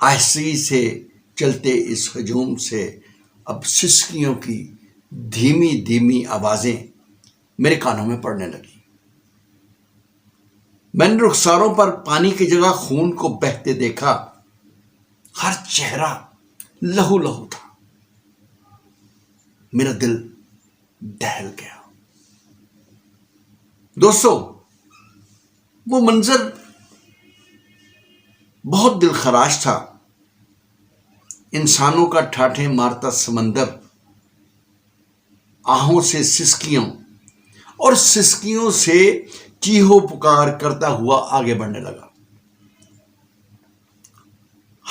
آہستگی سے چلتے اس ہجوم سے اب سسکیوں کی دھیمی دھیمی آوازیں میرے کانوں میں پڑنے لگی۔ میں نے رخساروں پر پانی کی جگہ خون کو بہتے دیکھا، ہر چہرہ لہو لہو تھا۔ میرا دل دہل گیا۔ دوستو، وہ منظر بہت دل خراش تھا۔ انسانوں کا ٹھاٹھے مارتا سمندر آہوں سے سسکیوں اور سسکیوں سے چیہو پکار کرتا ہوا آگے بڑھنے لگا۔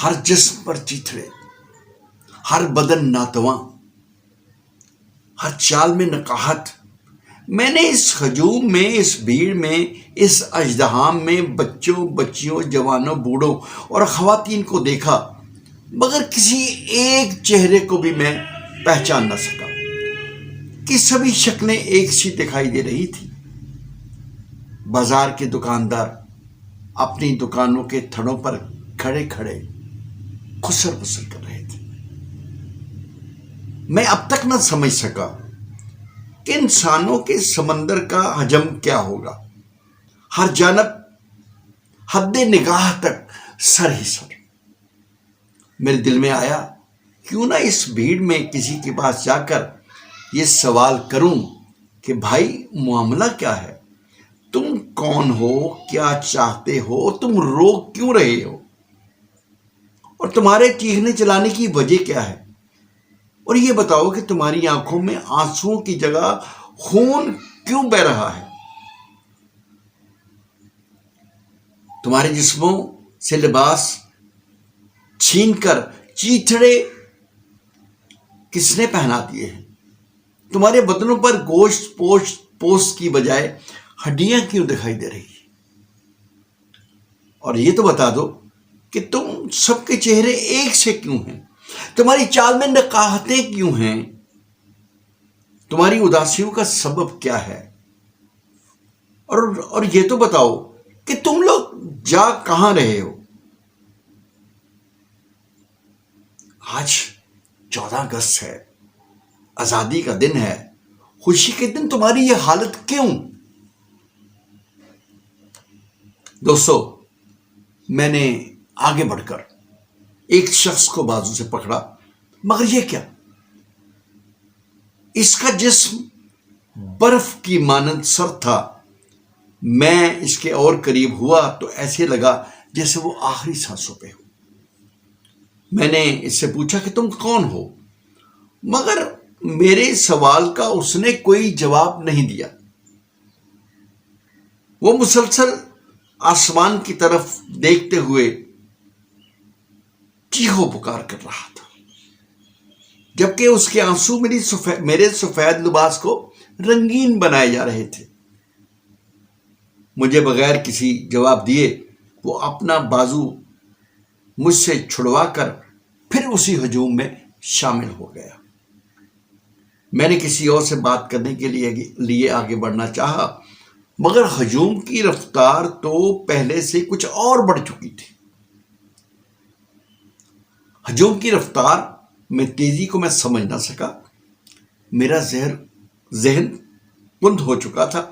ہر جسم پر چیتھڑے، ہر بدن ناتواں، ہر چال میں نقاہت۔ میں نے اس ہجوم میں، اس بھیڑ میں، اس اژدہام میں بچوں، بچیوں، جوانوں، بوڑھوں اور خواتین کو دیکھا، مگر کسی ایک چہرے کو بھی میں پہچان نہ سکا کہ سبھی شکلیں ایک سی دکھائی دے رہی تھی۔ بازار کے دکاندار اپنی دکانوں کے تھڑوں پر کھڑے کھڑے خسر بسر کر رہے تھے۔ میں اب تک نہ سمجھ سکا کہ انسانوں کے سمندر کا حجم کیا ہوگا۔ ہر جانب حد نگاہ تک سر ہی سر۔ میرے دل میں آیا، کیوں نہ اس بھیڑ میں کسی کے پاس جا کر یہ سوال کروں کہ بھائی معاملہ کیا ہے؟ تم کون ہو؟ کیا چاہتے ہو؟ تم رو کیوں رہے ہو؟ اور تمہارے چیخنے چلانے کی وجہ کیا ہے؟ اور یہ بتاؤ کہ تمہاری آنکھوں میں آنسوؤں کی جگہ خون کیوں بہہ رہا ہے؟ تمہارے جسموں سے لباس چھین کر چیتھڑے کس نے پہنا دیے ہیں؟ تمہارے بدنوں پر گوشت پوست کی بجائے ہڈیاں کیوں دکھائی دے رہی ہیں؟ اور یہ تو بتا دو کہ تم سب کے چہرے ایک سے کیوں ہیں؟ تمہاری چال میں نقاہتیں کیوں ہیں؟ تمہاری اداسیوں کا سبب کیا ہے؟ اور یہ تو بتاؤ کہ تم لوگ جا کہاں رہے ہو؟ آج 14 اگست ہے، آزادی کا دن ہے، خوشی کے دن تمہاری یہ حالت کیوں؟ دوستو، میں نے آگے بڑھ کر ایک شخص کو بازو سے پکڑا، مگر یہ کیا؟ اس کا جسم برف کی مانند سرد تھا۔ میں اس کے اور قریب ہوا تو ایسے لگا جیسے وہ آخری سانسوں پہ ہو۔ میں نے اس سے پوچھا کہ تم کون ہو؟ مگر میرے سوال کا اس نے کوئی جواب نہیں دیا۔ وہ مسلسل آسمان کی طرف دیکھتے ہوئے چیخو پکار کر رہا تھا، جبکہ اس کے آنسو میرے سفید لباس کو رنگین بنائے جا رہے تھے۔ مجھے بغیر کسی جواب دیے وہ اپنا بازو مجھ سے چھڑوا کر پھر اسی ہجوم میں شامل ہو گیا۔ میں نے کسی اور سے بات کرنے کے لیے آگے بڑھنا چاہا، مگر ہجوم کی رفتار تو پہلے سے کچھ اور بڑھ چکی تھی۔ ہجوم کی رفتار میں تیزی کو میں سمجھ نہ سکا۔ میرا ذہن کند ہو چکا تھا،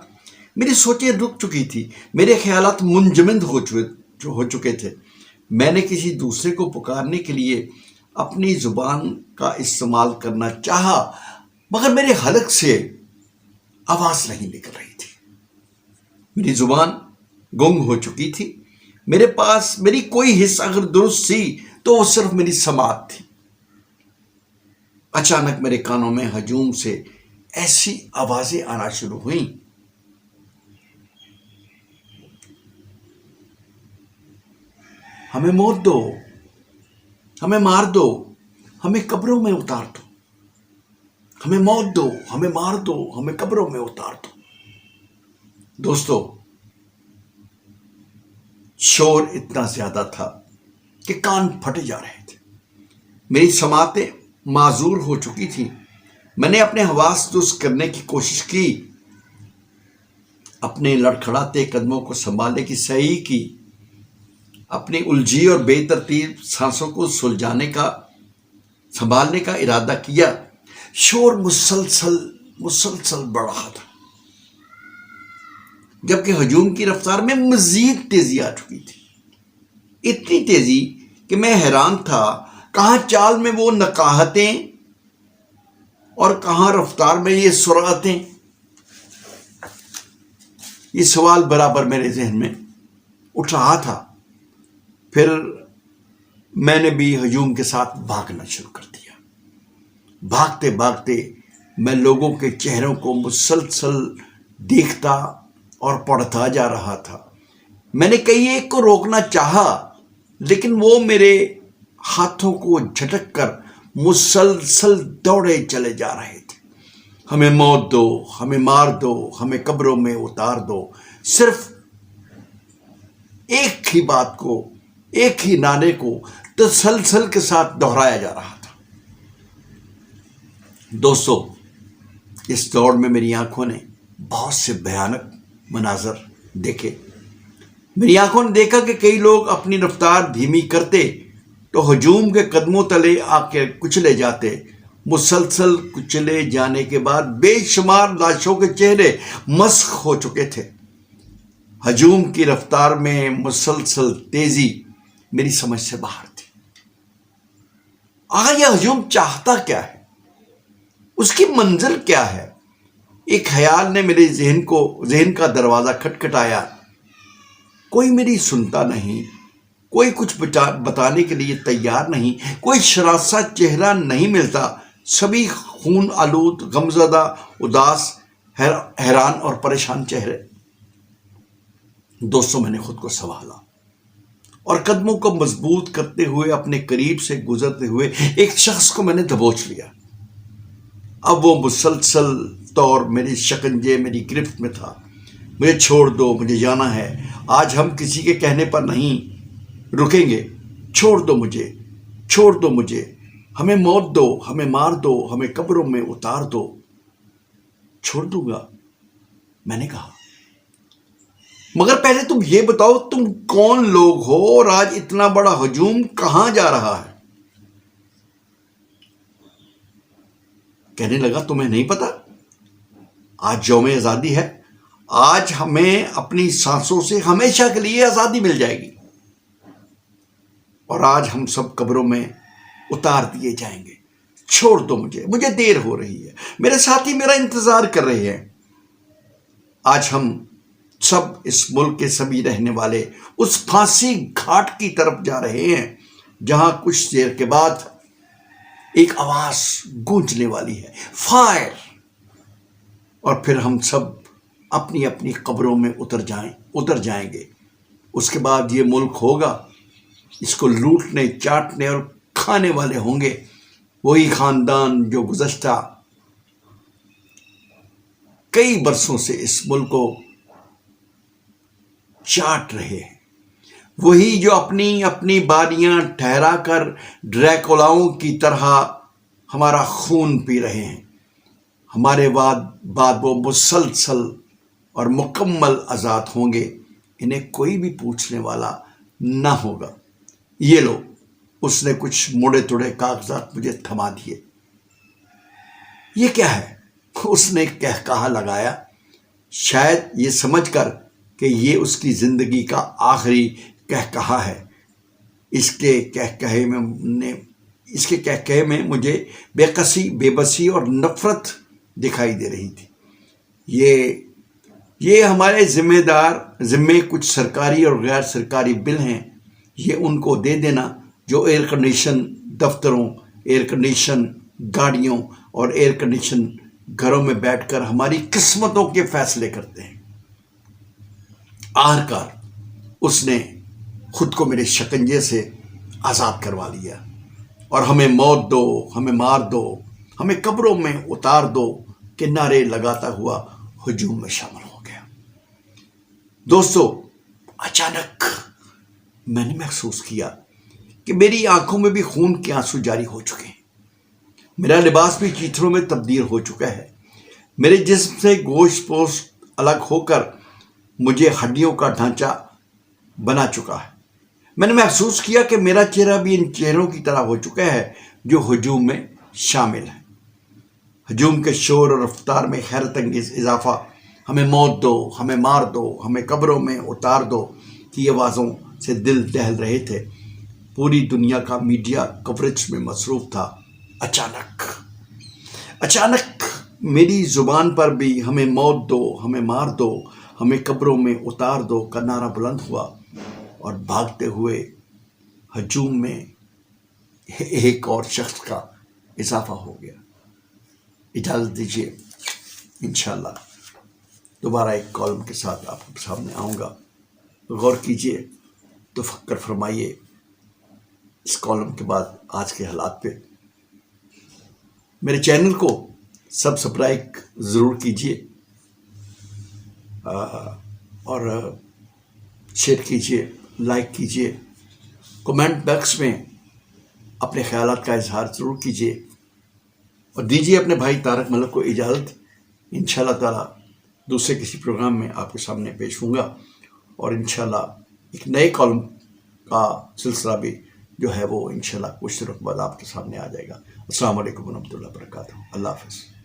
میری سوچیں رک چکی تھی، میرے خیالات منجمد ہو چکے تھے۔ میں نے کسی دوسرے کو پکارنے کے لیے اپنی زبان کا استعمال کرنا چاہا، مگر میرے حلق سے آواز نہیں نکل رہی تھی۔ میری زبان گنگ ہو چکی تھی۔ میرے پاس میری کوئی حص اگر درست تھی تو وہ صرف میری سماعت تھی۔ اچانک میرے کانوں میں ہجوم سے ایسی آوازیں آنا شروع ہوئیں، ہمیں موت دو، ہمیں مار دو، ہمیں قبروں میں اتار دو، ہمیں موت دو، ہمیں مار دو، ہمیں قبروں میں اتار دو۔ دوستو، شور اتنا زیادہ تھا کہ کان پھٹے جا رہے تھے۔ میری سماعتیں معذور ہو چکی تھیں۔ میں نے اپنے حواس درست کرنے کی کوشش کی، اپنے لڑکھڑاتے قدموں کو سنبھالنے کی صحیح کی، اپنی الجھی اور بے ترتیب سانسوں کو سنبھالنے کا ارادہ کیا، شور مسلسل بڑھ رہا تھا، جبکہ ہجوم کی رفتار میں مزید تیزی آ چکی تھی، اتنی تیزی کہ میں حیران تھا کہاں چال میں وہ نقاہتیں اور کہاں رفتار میں یہ سرعتیں۔ یہ سوال برابر میرے ذہن میں اٹھ رہا تھا۔ پھر میں نے بھی ہجوم کے ساتھ بھاگنا شروع کر دیا۔ بھاگتے بھاگتے میں لوگوں کے چہروں کو مسلسل دیکھتا اور پڑھتا جا رہا تھا۔ میں نے کئی ایک کو روکنا چاہا، لیکن وہ میرے ہاتھوں کو جھٹک کر مسلسل دوڑے چلے جا رہے تھے۔ ہمیں موت دو، ہمیں مار دو، ہمیں قبروں میں اتار دو، صرف ایک ہی بات کو، ایک ہی نعرے کو تسلسل کے ساتھ دہرایا جا رہا تھا۔ دوستو، اس دوڑ میں میری آنکھوں نے بہت سے بھیانک مناظر دیکھے۔ میری آنکھوں نے دیکھا کہ کئی لوگ اپنی رفتار دھیمی کرتے تو ہجوم کے قدموں تلے آ کے کچلے جاتے۔ مسلسل کچلے جانے کے بعد بے شمار لاشوں کے چہرے مسخ ہو چکے تھے۔ ہجوم کی رفتار میں مسلسل تیزی میری سمجھ سے باہر تھی۔ آخر یہ ہجوم چاہتا کیا ہے؟ اس کی منزل کیا ہے؟ ایک خیال نے میرے ذہن کا دروازہ کھٹکھٹایا۔ کوئی میری سنتا نہیں، کوئی کچھ بتانے کے لیے تیار نہیں، کوئی شراسہ چہرہ نہیں ملتا، سبھی خون آلود، غمزدہ، اداس، حیران اور پریشان چہرے۔ دوستوں، میں نے خود کو سنبھالا اور قدموں کو مضبوط کرتے ہوئے اپنے قریب سے گزرتے ہوئے ایک شخص کو میں نے دبوچ لیا۔ اب وہ مسلسل طور میرے شکنجے، میری گرفت میں تھا۔ مجھے چھوڑ دو، مجھے جانا ہے، آج ہم کسی کے کہنے پر نہیں رکیں گے، چھوڑ دو مجھے، چھوڑ دو مجھے، ہمیں موت دو، ہمیں مار دو، ہمیں قبروں میں اتار دو۔ چھوڑ دوں گا، میں نے کہا، مگر پہلے تم یہ بتاؤ تم کون لوگ ہو اور آج اتنا بڑا ہجوم کہاں جا رہا ہے؟ کہنے لگا، تمہیں نہیں پتا؟ آج یوم آزادی ہے، آج ہمیں اپنی سانسوں سے ہمیشہ کے لیے آزادی مل جائے گی، اور آج ہم سب قبروں میں اتار دیے جائیں گے۔ چھوڑ دو مجھے دیر ہو رہی ہے، میرے ساتھی میرا انتظار کر رہے ہیں۔ آج ہم سب اس ملک کے سبھی رہنے والے اس پھانسی گھاٹ کی طرف جا رہے ہیں جہاں کچھ دیر کے بعد ایک آواز گونجنے والی ہے، فائر! اور پھر ہم سب اپنی اپنی قبروں میں اتر جائیں گے۔ اس کے بعد یہ ملک ہوگا، اس کو لوٹنے، چاٹنے اور کھانے والے ہوں گے وہی خاندان جو گزشتہ کئی برسوں سے اس ملک کو چاٹ رہے ہیں، وہی جو اپنی اپنی باریاں ٹھہرا کر ڈریکولاؤں کی طرح ہمارا خون پی رہے ہیں۔ ہمارے بعد وہ مسلسل اور مکمل آزاد ہوں گے، انہیں کوئی بھی پوچھنے والا نہ ہوگا۔ یہ لو، اس نے کچھ مڑے توڑے کاغذات مجھے تھما دیے۔ یہ کیا ہے؟ اس نے کہا لگایا، شاید یہ سمجھ کر کہ یہ اس کی زندگی کا آخری کہا ہے۔ اس کے کہے میں مجھے بے بسی اور نفرت دکھائی دے رہی تھی۔ یہ ہمارے ذمے کچھ سرکاری اور غیر سرکاری بل ہیں، یہ ان کو دے دینا جو ایئر کنڈیشن دفتروں، ایئر کنڈیشن گاڑیوں اور ایئر کنڈیشن گھروں میں بیٹھ کر ہماری قسمتوں کے فیصلے کرتے ہیں۔ آخرکار اس نے خود کو میرے شکنجے سے آزاد کروا لیا اور ہمیں موت دو، ہمیں مار دو، ہمیں قبروں میں اتار دو کے نعرے لگاتا ہوا ہجوم میں شامل ہو گیا۔ دوستو، اچانک میں نے محسوس کیا کہ میری آنکھوں میں بھی خون کے آنسو جاری ہو چکے ہیں، میرا لباس بھی چیتھڑوں میں تبدیل ہو چکا ہے، میرے جسم سے گوشت پوست الگ ہو کر مجھے ہڈیوں کا ڈھانچہ بنا چکا ہے، میں نے محسوس کیا کہ میرا چہرہ بھی ان چہروں کی طرح ہو چکا ہے جو ہجوم میں شامل ہے۔ ہجوم کے شور اور رفتار میں حیرت انگیز اضافہ، ہمیں موت دو، ہمیں مار دو، ہمیں قبروں میں اتار دو کی آوازوں سے دل دہل رہے تھے۔ پوری دنیا کا میڈیا کوریج میں مصروف تھا۔ اچانک میری زبان پر بھی ہمیں موت دو، ہمیں مار دو، ہمیں قبروں میں اتار دو کا نعرہ بلند ہوا، اور بھاگتے ہوئے ہجوم میں ایک اور شخص کا اضافہ ہو گیا۔ اجازت دیجیے، انشاءاللہ دوبارہ ایک کالم کے ساتھ آپ کے سامنے آؤں گا۔ غور کیجیے، تفکر فرمائیے اس کالم کے بعد آج کے حالات پہ۔ میرے چینل کو سبسکرائب ضرور کیجیے اور شیئر کیجیے، لائک کیجیے، کمنٹ باکس میں اپنے خیالات کا اظہار ضرور کیجیے، اور دیجیے اپنے بھائی طارق ملک کو اجازت۔ انشاءاللہ تعالی دوسرے کسی پروگرام میں آپ کے سامنے پیش ہوں گا، اور انشاءاللہ ایک نئے کالم کا سلسلہ بھی جو ہے وہ انشاءاللہ کچھ دنوں کے بعد آپ کے سامنے آ جائے گا۔ السلام علیکم ورحمۃ اللہ وبرکاتہ۔ اللہ حافظ۔